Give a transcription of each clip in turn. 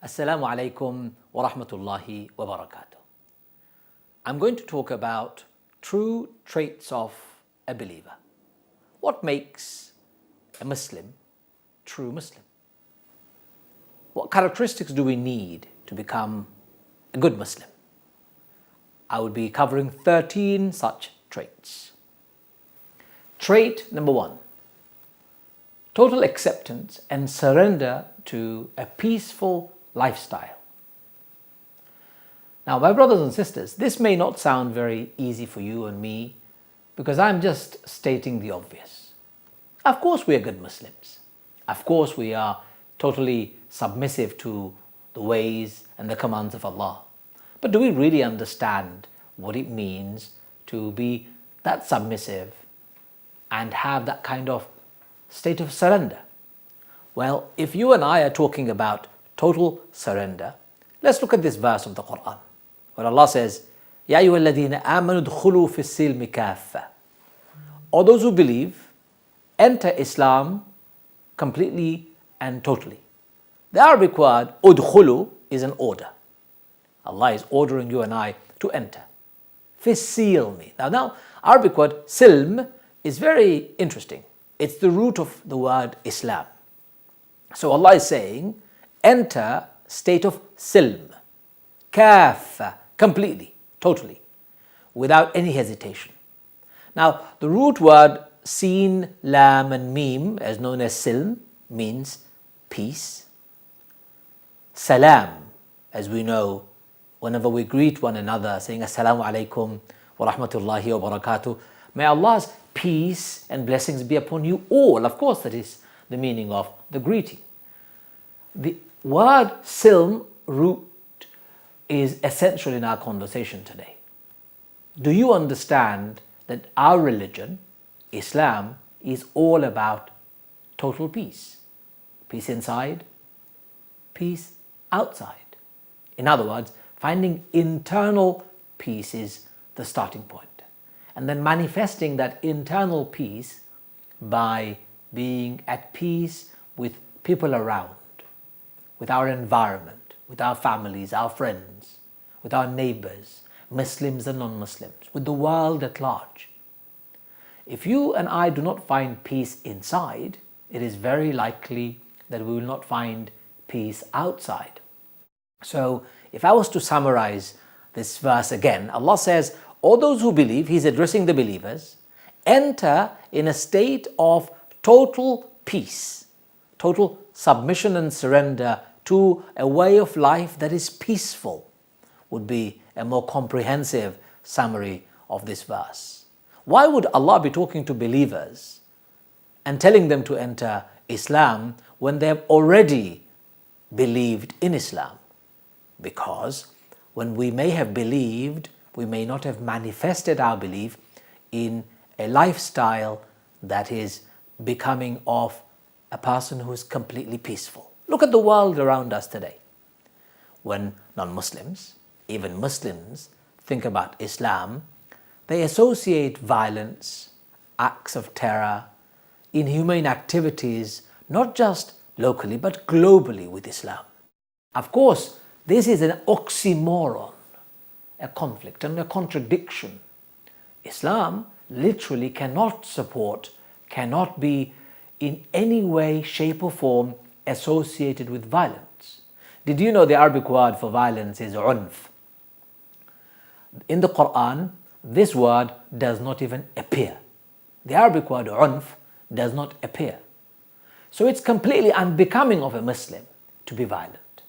Assalamu alaikum wa rahmatullahi wa barakatuh. I'm going to talk about true traits of a believer. What makes a Muslim true Muslim? What characteristics do we need to become a good Muslim? I will be covering 13 such traits. Trait number 1, total acceptance and surrender to a peaceful lifestyle. Now, my brothers and sisters, this may not sound very easy for you and me because I'm just stating the obvious. Of course, we are good Muslims. Of course, we are totally submissive to the ways and the commands of Allah. But do we really understand what it means to be that submissive and have that kind of state of surrender? Well, if you and I are talking about total surrender, let's look at this verse of the Quran, where Allah says, Ya ayyuhalladhina amanu dkhulu fis silmi kaffa. All those who believe, enter Islam completely and totally. The Arabic word udkhulu is an order. Allah is ordering you and I to enter. Fis silmi. Now, Arabic word silm is very interesting. It's the root of the word Islam. So Allah is saying, enter state of silm, kaffa, completely, totally, without any hesitation. Now, the root word sin, lam and mim, as known as silm, means peace. Salam, as we know, whenever we greet one another, saying Assalamu alaikum wa rahmatullahi wa barakatuh, may Allah's peace and blessings be upon you all. Of course, that is the meaning of the greeting. The word silm root is essential in our conversation today. Do you understand that our religion, Islam, is all about total peace? Peace inside, peace outside. In other words, finding internal peace is the starting point. And then manifesting that internal peace by being at peace with people around, with our environment, with our families, our friends, with our neighbors, Muslims and non-Muslims, with the world at large. If you and I do not find peace inside, it is very likely that we will not find peace outside. So, if I was to summarize this verse again, Allah says, all those who believe, He's addressing the believers, enter in a state of total peace, total submission and surrender to a way of life that is peaceful, would be a more comprehensive summary of this verse. Why would Allah be talking to believers and telling them to enter Islam when they have already believed in Islam? Because when we may have believed, we may not have manifested our belief in a lifestyle that is becoming of a person who is completely peaceful. Look at the world around us today. When non-Muslims, even Muslims, think about Islam, they associate violence, acts of terror, inhumane activities, not just locally but globally with Islam. Of course, this is an oxymoron, a conflict and a contradiction. Islam literally cannot support, cannot be in any way, shape or form associated with violence. Did you know the Arabic word for violence is unf? In the Quran, this word does not even appear. The Arabic word unf does not appear. So it's completely unbecoming of a Muslim to be violent.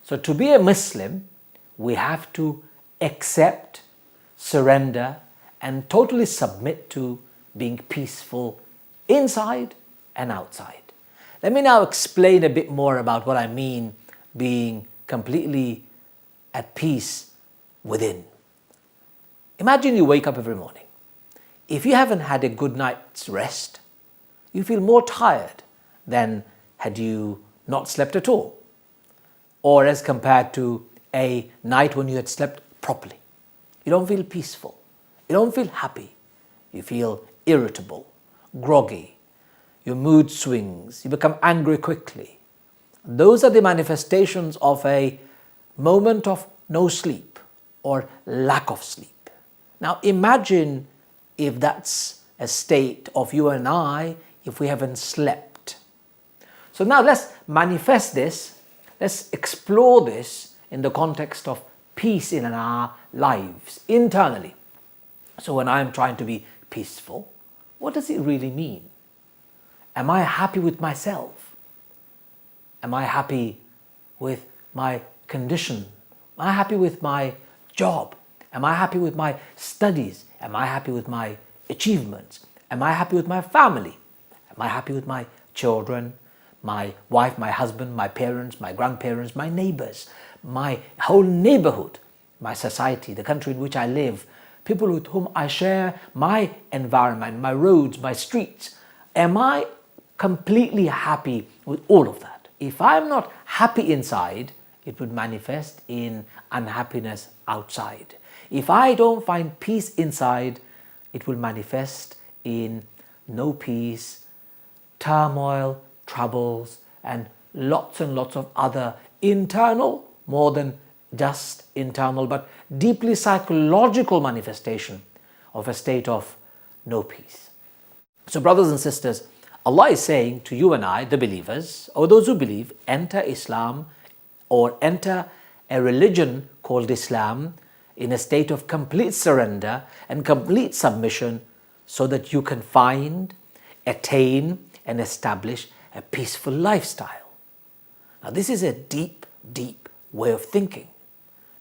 So to be a Muslim, we have to accept, surrender, and totally submit to being peaceful inside and outside. Let me now explain a bit more about what I mean being completely at peace within. Imagine you wake up every morning. If you haven't had a good night's rest, you feel more tired than had you not slept at all, or as compared to a night when you had slept properly. You don't feel peaceful. You don't feel happy. You feel irritable, groggy. Your mood swings. You become angry quickly. Those are the manifestations of a moment of no sleep or lack of sleep. Now imagine if that's a state of you and I if we haven't slept. So now let's manifest this, let's explore this in the context of peace in our lives internally. So when I'm trying to be peaceful, what does it really mean? Am I happy with myself? Am I happy with my condition? Am I happy with my job? Am I happy with my studies? Am I happy with my achievements? Am I happy with my family? Am I happy with my children, my wife, my husband, my parents, my grandparents, my neighbors, my whole neighborhood, my society, the country in which I live, people with whom I share my environment, my roads, my streets? Am I completely happy with all of that? If I'm not happy inside, it would manifest in unhappiness outside. If I don't find peace inside, it will manifest in no peace, turmoil, troubles, and lots of other internal, more than just internal, but deeply psychological manifestation of a state of no peace. So brothers and sisters, Allah is saying to you and I, the believers, or those who believe, enter Islam or enter a religion called Islam in a state of complete surrender and complete submission so that you can find, attain, and establish a peaceful lifestyle. Now this is a deep way of thinking.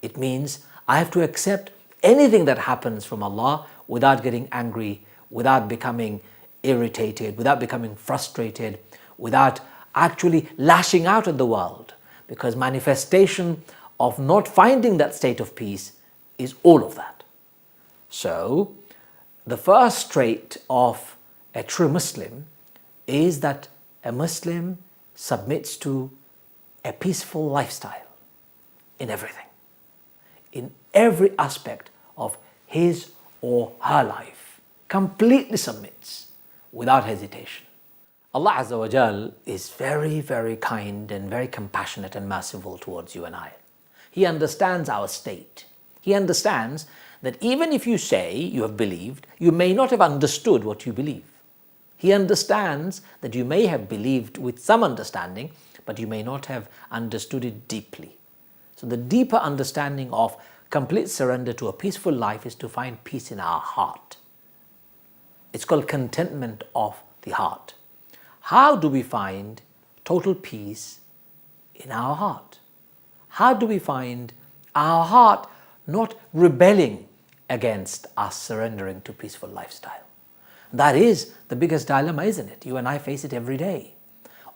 It means I have to accept anything that happens from Allah without getting angry, without becoming irritated, without becoming frustrated, without actually lashing out at the world, because manifestation of not finding that state of peace is all of that. So the first trait of a true Muslim is that a Muslim submits to a peaceful lifestyle in everything, in every aspect of his or her life, completely submits without hesitation. Allah Azza wa Jal is very kind and very compassionate and merciful towards you and I. He understands our state. He understands that even if you say you have believed, you may not have understood what you believe. He understands that you may have believed with some understanding, but you may not have understood it deeply. So the deeper understanding of complete surrender to a peaceful life is to find peace in our heart. It's called contentment of the heart. How do we find total peace in our heart? How do we find our heart not rebelling against us surrendering to peaceful lifestyle? That is the biggest dilemma, isn't it? You and I face it every day.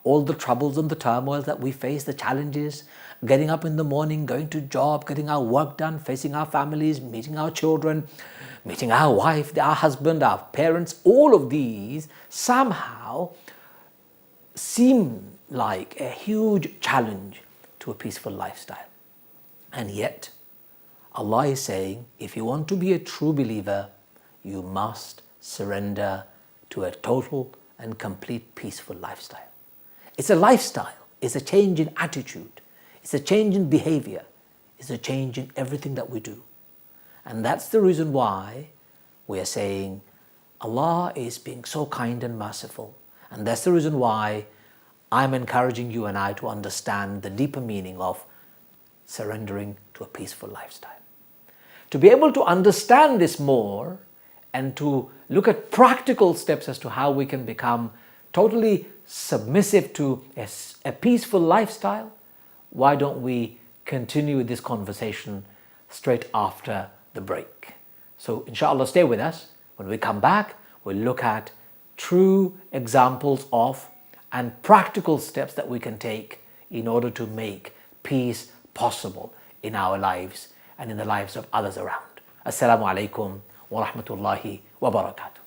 All the troubles and the turmoil that we face, the challenges, getting up in the morning, going to job, getting our work done, facing our families, meeting our children, meeting our wife, our husband, our parents, all of these somehow seem like a huge challenge to a peaceful lifestyle. And yet, Allah is saying, if you want to be a true believer, you must surrender to a total and complete peaceful lifestyle. It's a lifestyle, it's a change in attitude, it's a change in behavior, it's a change in everything that we do. And that's the reason why we are saying Allah is being so kind and merciful. And that's the reason why I'm encouraging you and I to understand the deeper meaning of surrendering to a peaceful lifestyle. To be able to understand this more and to look at practical steps as to how we can become totally submissive to a peaceful lifestyle, why don't we continue with this conversation straight after the break? So inshallah, stay with us. When we come back, we'll look at true examples of and practical steps that we can take in order to make peace possible in our lives and in the lives of others around. Assalamu alaikum wa rahmatullahi wa barakatuh.